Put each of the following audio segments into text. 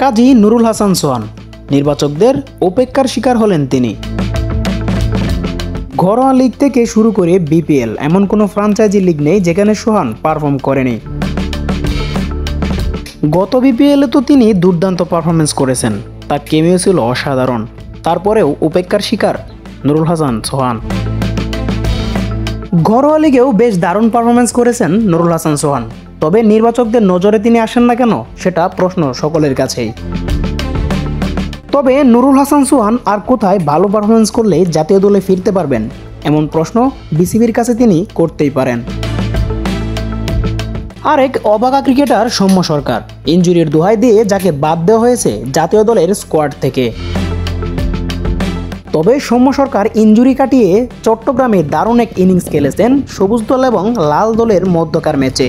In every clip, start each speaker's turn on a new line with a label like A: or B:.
A: কাজী নুরুল হাসান সোহান নির্বাচকদের উপেক্ষার শিকার হলেন তিনি। ঘরোয়া লিগ থেকে শুরু করে বিপিএল এমন কোনো ফ্র্যাঞ্চাইজি লিগ নেই যেখানে সোহান পারফর্ম করেনি। গত বিপিএলে তো তিনি দুর্দান্ত পারফরমেন্স করেছেন, তার কেমিও ছিল অসাধারণ। তারপরেও উপেক্ষার শিকার নুরুল হাসান সোহান। ঘরোয়া লিগেও বেশ দারুণ পারফরমেন্স করেছেন নুরুল হাসান সোহান, তবে নির্বাচকদের নজরে তিনি আসেন না কেন সেটা প্রশ্ন সকলের কাছেই। তবে নুরুল হাসান সোহান আর কোথায় ভালো পারফরমেন্স করলে জাতীয় দলে ফিরতে পারবেন এমন প্রশ্ন বিসিবির কাছে তিনি করতেই পারেন। আরেক অবাকা ক্রিকেটার সৌম্য সরকার ইনজুরির দোহাই দিয়ে যাকে বাদ দেওয়া হয়েছে জাতীয় দলের স্কোয়াড থেকে। তবে সৌম্য সরকার ইনজুরি কাটিয়ে চট্টগ্রামে দারুণ এক ইনিংস খেলেছেন সবুজ দল এবং লাল দলের মধ্যকার ম্যাচে।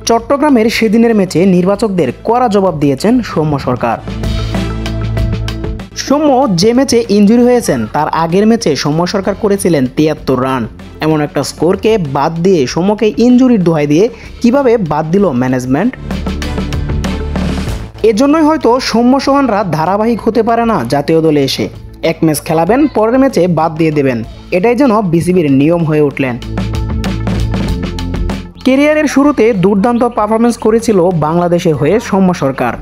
A: চট্টগ্রামের সেদিনের ম্যাচে নির্বাচকদের কড়া জবাব দিয়েছেন সৌম্য সরকার। সৌম্য যে ম্যাচে ইনজুরি হয়েছেন তার আগের ম্যাচে সৌম্য সরকার করেছিলেন ৭৩ রান। এমন একটা স্কোরকে বাদ দিয়ে সৌম্যকে ইনজুরির দোহাই দিয়ে কিভাবে বাদ দিল ম্যানেজমেন্ট? এজন্যই হয়তো সৌম্য সোহানরা ধারাবাহিক হতে পারে না জাতীয় দলে এসে। এক ম্যাচ খেলাবেন, পরের ম্যাচে বাদ দিয়ে দেবেন, এটাই যেন বিসিবির নিয়ম হয়ে উঠলেন। ক্যারিয়ারের শুরুতে দুর্দান্ত পারফরমেন্স করেছিল বাংলাদেশের হয়ে সৌম্য সরকার,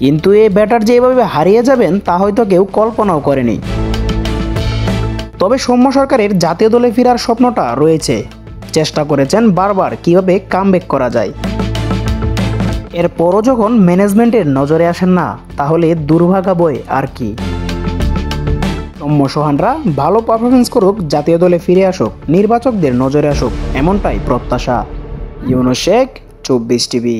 A: কিন্তু এই ব্যাটার যে এভাবে হারিয়ে যাবেন তা হয়তো কেউ কল্পনাও করেনি। তবে সৌম্য সরকারের জাতীয় দলে ফেরার স্বপ্নটা রয়েছে, চেষ্টা করেছেন বারবার কিভাবে কামব্যাক করা যায়। এরপরও যখন ম্যানেজমেন্টের নজরে আসেন না তাহলে দুর্ভাগা বই আর কি। সৌম্য সোহানরা ভালো পারফরমেন্স করুক, জাতীয় দলে ফিরে আসুক, নির্বাচকদের নজরে আসুক, এমনটাই প্রত্যাশা। ইউনুস শেখ, 24 টিভি।